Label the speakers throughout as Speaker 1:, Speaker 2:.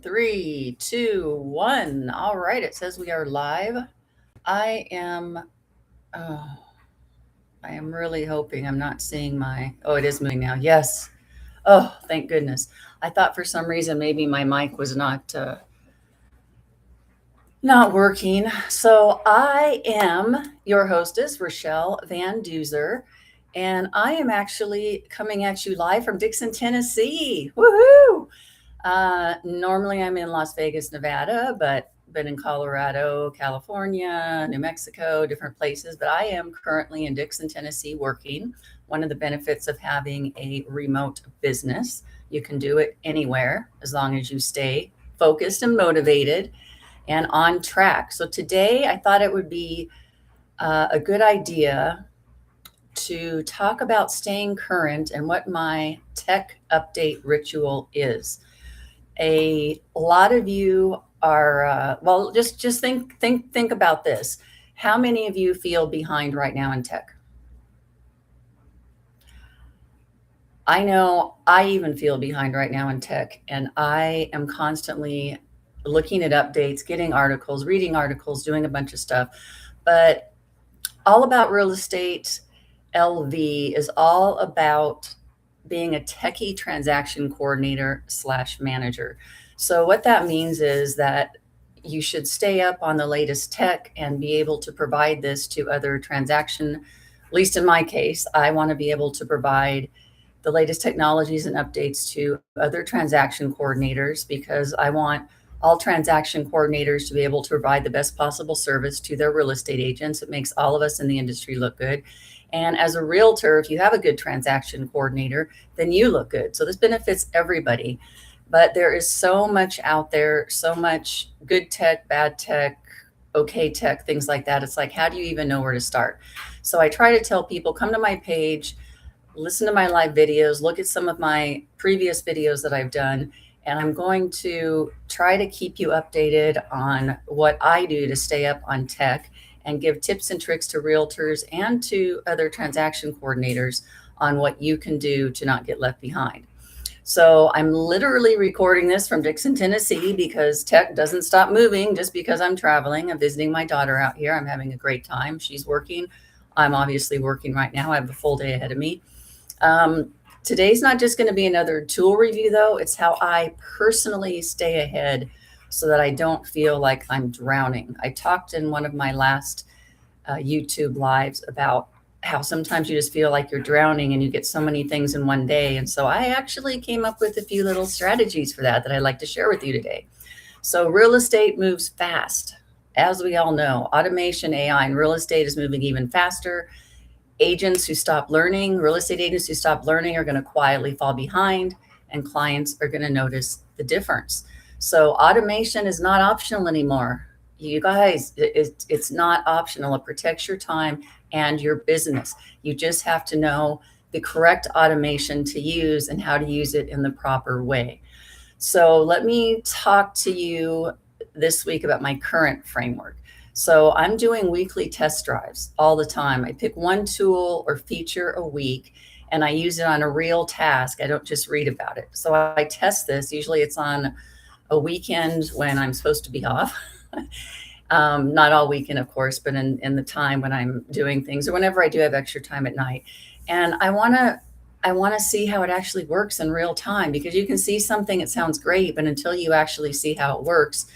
Speaker 1: Three, two, one. All right, it says we are live. I am oh, I am really hoping I'm not seeing my it is moving now. Yes. Oh, thank goodness. I thought for some reason maybe my mic was not working. So I am your hostess, Rachelle Van Duser, and I am actually coming at you live from Dickson, Tennessee. Woohoo! Normally I'm in Las Vegas, Nevada, but been in Colorado, California, New Mexico, different places. But I am currently in Dickson, Tennessee working. One of the benefits of having a remote business, you can do it anywhere as long as you stay focused and motivated and on track. So today I thought it would be a good idea to talk about staying current and what my tech update ritual is. A lot of you are just think about this. How many of you feel behind right now in tech? I know I even feel behind right now in tech, and I am constantly looking at updates, getting articles, reading articles, doing a bunch of stuff. But All About Real Estate LV is all about being a techie transaction coordinator slash manager. So what that means is that you should stay up on the latest tech and be able to provide this to other transaction. At least in my case, I want to be able to provide the latest technologies and updates to other transaction coordinators because I want all transaction coordinators to be able to provide the best possible service to their real estate agents. It makes all of us in the industry look good. And as a realtor, if you have a good transaction coordinator, then you look good. So this benefits everybody. But there is so much out there, so much good tech, bad tech, okay tech, things like that. It's like, how do you even know where to start? So I try to tell people, come to my page, listen to my live videos, look at some of my previous videos that I've done, and I'm going to try to keep you updated on what I do to stay up on tech and give tips and tricks to realtors and to other transaction coordinators on what you can do to not get left behind. So I'm literally recording this from Dickson, Tennessee, because tech doesn't stop moving just because I'm traveling. I'm visiting my daughter out here. I'm having a great time. She's working. I'm obviously working right now. I have a full day ahead of me. Today's not just going to be another tool review, though. It's how I personally stay ahead so that I don't feel like I'm drowning. I talked in one of my last YouTube lives about how sometimes you just feel like you're drowning and you get so many things in one day. And so I actually came up with a few little strategies for that I'd like to share with you today. So real estate moves fast. As we all know, automation, AI, and real estate is moving even faster. Agents who stop learning, real estate agents who stop learning are going to quietly fall behind, and clients are going to notice the difference. So automation is not optional anymore. You guys, it's not optional. It protects your time and your business. You just have to know the correct automation to use and how to use it in the proper way. So let me talk to you this week about my current framework. So I'm doing weekly test drives all the time. I pick one tool or feature a week and I use it on a real task. I don't just read about it. So I test this. Usually it's on a weekend when I'm supposed to be off. Not all weekend, of course, but in the time when I'm doing things or whenever I do have extra time at night. And I want to see how it actually works in real time, because you can see something, it sounds great, but until you actually see how it works,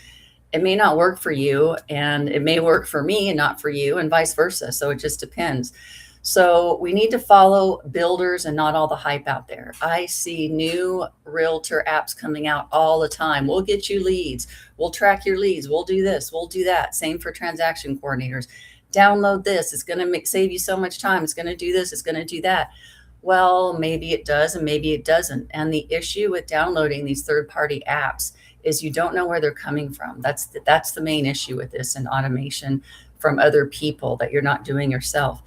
Speaker 1: it may not work for you, and it may work for me and not for you, and vice versa. So it just depends. So we need to follow builders and not all the hype out there. I see new realtor apps coming out all the time. We'll get you leads. We'll track your leads. We'll do this. We'll do that. Same for transaction coordinators. Download this. It's going to save you so much time. It's going to do this. It's going to do that. Well, maybe it does and maybe it doesn't. And the issue with downloading these third-party apps is you don't know where they're coming from. That's the main issue with this, and automation from other people that you're not doing yourself.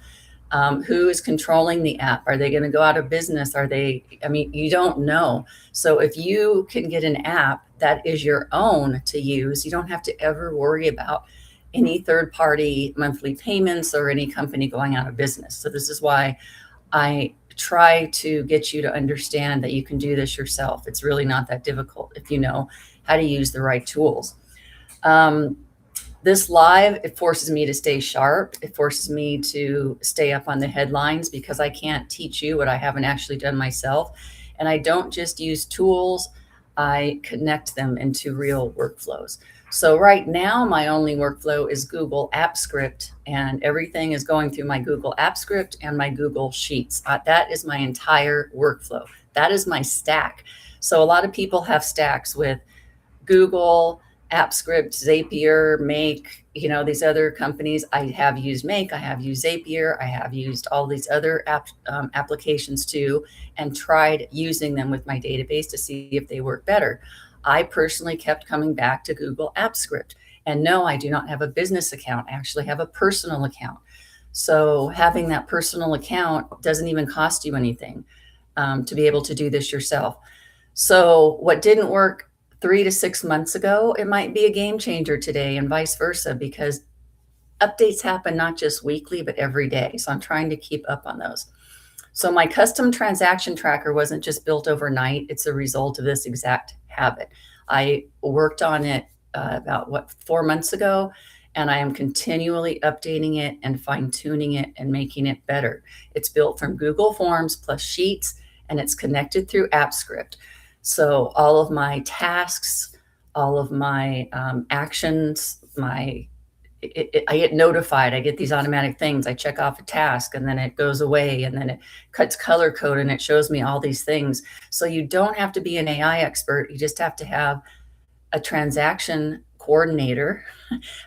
Speaker 1: Who is controlling the app? Are they going to go out of business? You don't know. So if you can get an app that is your own to use, you don't have to ever worry about any third-party monthly payments or any company going out of business. So this is why I try to get you to understand that you can do this yourself. It's really not that difficult if you know how to use the right tools. Um, this live, it forces me to stay sharp. It forces me to stay up on the headlines because I can't teach you what I haven't actually done myself. And I don't just use tools, I connect them into real workflows. So right now, my only workflow is Google App Script, and everything is going through my Google App Script and my Google Sheets. That is my entire workflow. That is my stack. So a lot of people have stacks with Google, AppScript, Zapier, Make, these other companies. I have used Make, I have used Zapier, I have used all these other applications too, and tried using them with my database to see if they work better. I personally kept coming back to Google AppScript. And no, I do not have a business account. I actually have a personal account. So having that personal account doesn't even cost you anything to be able to do this yourself. So what didn't work 3 to 6 months ago, it might be a game changer today, and vice versa, because updates happen not just weekly, but every day. So I'm trying to keep up on those. So my custom transaction tracker wasn't just built overnight. It's a result of this exact habit. I worked on it about 4 months ago, and I am continually updating it and fine tuning it and making it better. It's built from Google Forms plus Sheets, and it's connected through AppScript. So all of my tasks, all of my actions, I get notified. I get these automatic things. I check off a task and then it goes away, and then it cuts color code and it shows me all these things. So you don't have to be an AI expert. You just have to have a transaction coordinator,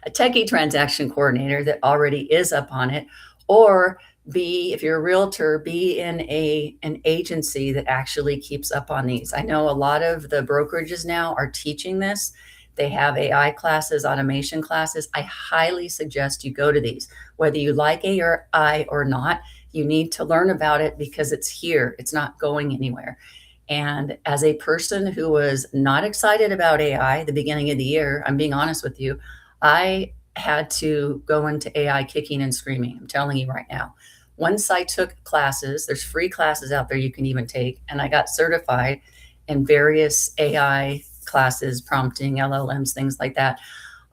Speaker 1: a techie transaction coordinator that already is up on it, or if you're a realtor, be in an agency that actually keeps up on these. I know a lot of the brokerages now are teaching this. They have AI classes, automation classes. I highly suggest you go to these. Whether you like AI or not, you need to learn about it because it's here. It's not going anywhere. And as a person who was not excited about AI at the beginning of the year, I'm being honest with you, I had to go into AI kicking and screaming. I'm telling you right now. Once I took classes, there's free classes out there you can even take, and I got certified in various AI classes, prompting, LLMs, things like that.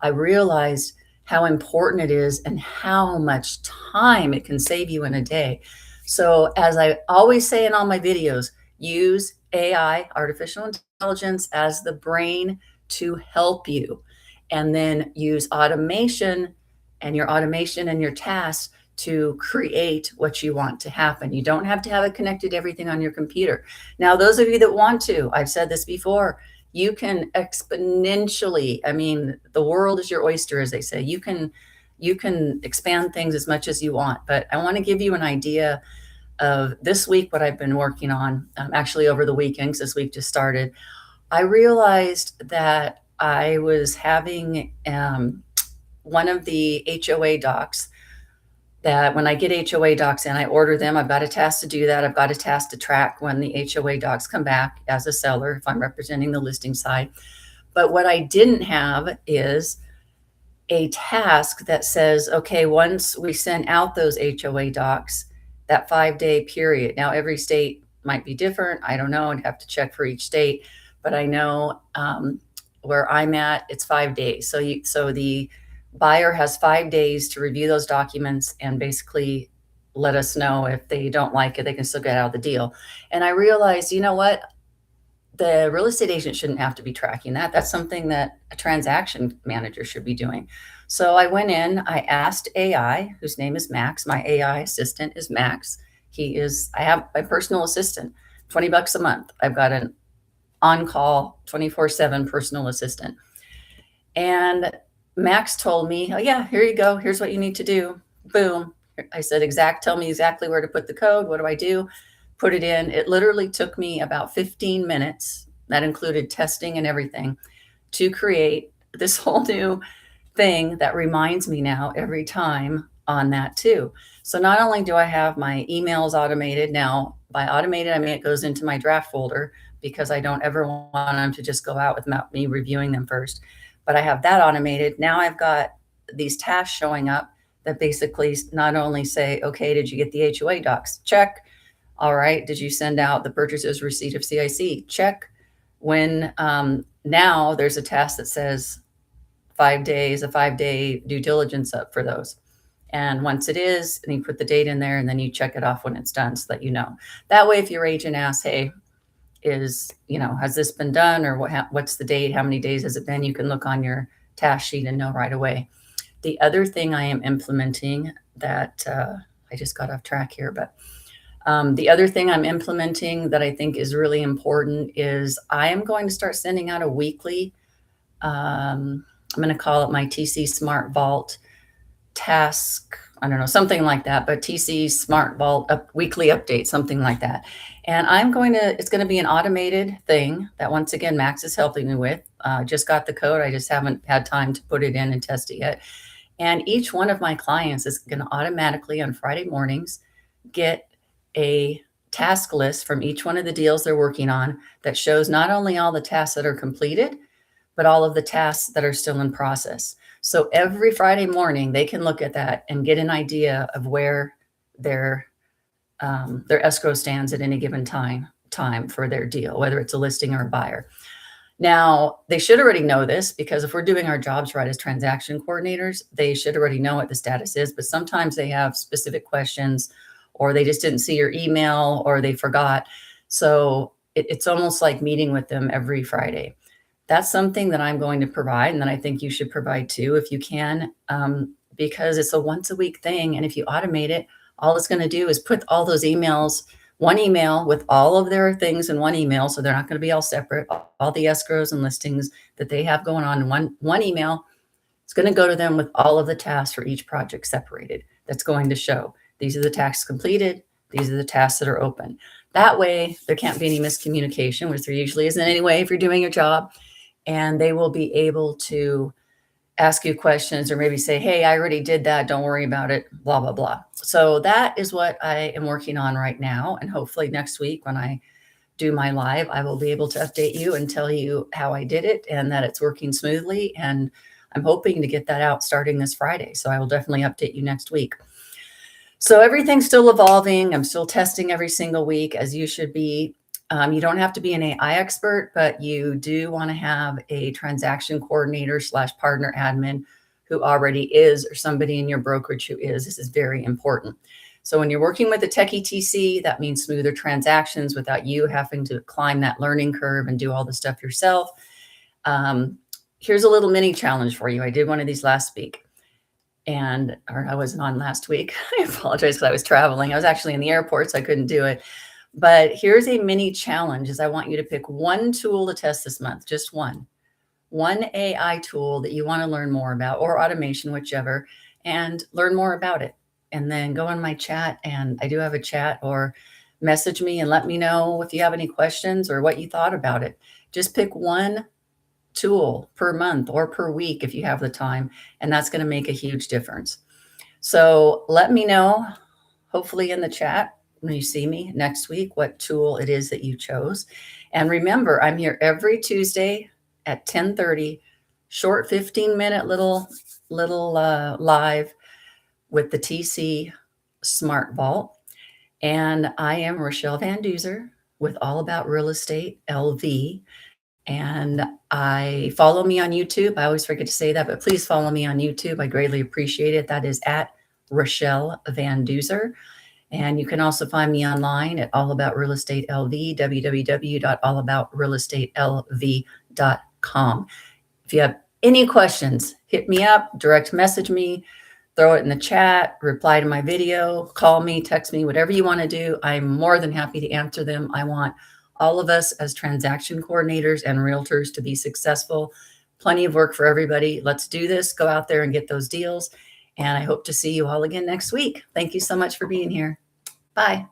Speaker 1: I realized how important it is and how much time it can save you in a day. So as I always say in all my videos, use AI, artificial intelligence, as the brain to help you. And then use automation and your tasks to create what you want to happen. You don't have to have it connected to everything on your computer. Now, those of you that want to, I've said this before, you can exponentially, the world is your oyster, as they say. You can expand things as much as you want. But I want to give you an idea of this week, what I've been working on, actually over the weekends. This week just started. I realized that I was having one of the HOA docs, that when I get HOA docs in, I order them. I've got a task to do that. I've got a task to track when the HOA docs come back as a seller, if I'm representing the listing side. But what I didn't have is a task that says, okay, once we send out those HOA docs, that 5-day period. Now, every state might be different. I don't know. I'd have to check for each state. But I know where I'm at, it's 5 days. So the buyer has 5 days to review those documents and basically let us know if they don't like it, they can still get out of the deal. And I realized, you know what? The real estate agent shouldn't have to be tracking that. That's something that a transaction manager should be doing. So I went in, I asked AI, whose name is Max. My AI assistant is Max. I have my personal assistant, $20 a month. I've got an on-call 24/7 personal assistant. And Max told me, oh yeah, here you go. Here's what you need to do. Boom. I said, tell me exactly where to put the code. What do I do? Put it in. It literally took me about 15 minutes. That included testing and everything to create this whole new thing that reminds me now every time on that too. So not only do I have my emails automated now, by automated, I mean, it goes into my draft folder because I don't ever want them to just go out without me reviewing them first. But I have that automated. Now I've got these tasks showing up that basically not only say, okay, did you get the HOA docs? Check. All right, did you send out the purchaser's receipt of CIC? Check. When now there's a task that says 5 days, a 5-day due diligence up for those. And once it is, and you put the date in there, and then you check it off when it's done so that you know. That way, if your agent asks, hey, has this been done, or what's the date? How many days has it been? You can look on your task sheet and know right away. The other thing I am implementing that I just got off track here, but the other thing I'm implementing that I think is really important is I am going to start sending out a weekly, I'm going to call it my TCSmartVault task, I don't know, something like that, but TCSmartVault weekly update, something like that. And it's going to be an automated thing that, once again, Max is helping me with. Just got the code. I just haven't had time to put it in and test it yet. And each one of my clients is going to automatically on Friday mornings get a task list from each one of the deals they're working on that shows not only all the tasks that are completed, but all of the tasks that are still in process. So every Friday morning, they can look at that and get an idea of where their escrow stands at any given time for their deal, whether it's a listing or a buyer. Now, they should already know this, because if we're doing our jobs right as transaction coordinators, they should already know what the status is. But sometimes they have specific questions, or they just didn't see your email, or they forgot. So it's almost like meeting with them every Friday. That's something that I'm going to provide, and that I think you should provide too, if you can, because it's a once a week thing. And if you automate it, all it's going to do is put all those emails, one email with all of their things in one email. So they're not going to be all separate. All the escrows and listings that they have going on in one email, it's going to go to them with all of the tasks for each project separated. That's going to show these are the tasks completed. These are the tasks that are open. That way, there can't be any miscommunication, which there usually isn't anyway if you're doing your job. And they will be able to ask you questions, or maybe say, hey, I already did that. Don't worry about it, blah, blah, blah. So that is what I am working on right now. And hopefully next week when I do my live, I will be able to update you and tell you how I did it and that it's working smoothly. And I'm hoping to get that out starting this Friday. So I will definitely update you next week. So everything's still evolving. I'm still testing every single week, as you should be. You don't have to be an AI expert, but you do want to have a transaction coordinator / partner admin who already is, or somebody in your brokerage who is. This is very important. So when you're working with a techie TC, that means smoother transactions without you having to climb that learning curve and do all the stuff yourself. Here's a little mini challenge for you. I did one of these last week. Or I wasn't on last week. I apologize because I was traveling. I was actually in the airport, so I couldn't do it. But here's a mini challenge: is I want you to pick one tool to test this month, just one AI tool that you want to learn more about, or automation, whichever, and learn more about it. And then go on my chat, and I do have a chat, or message me and let me know if you have any questions or what you thought about it. Just pick one tool per month or per week if you have the time, and that's going to make a huge difference. So let me know, hopefully in the chat, when you see me next week, what tool it is that you chose. And remember, I'm here every Tuesday at 10:30, short 15-minute little live with the TC Smart Vault. And I am Rachelle Van Duser with All About Real Estate LV. And follow me on YouTube. I always forget to say that, but please follow me on YouTube. I greatly appreciate it. That is at Rachelle Van Duser. And you can also find me online at All About Real Estate LV, www.allaboutrealestatelv.com. If you have any questions, hit me up, direct message me, throw it in the chat, reply to my video, call me, text me, whatever you want to do. I'm more than happy to answer them. I want all of us as transaction coordinators and realtors to be successful. Plenty of work for everybody. Let's do this. Go out there and get those deals. And I hope to see you all again next week. Thank you so much for being here. Bye.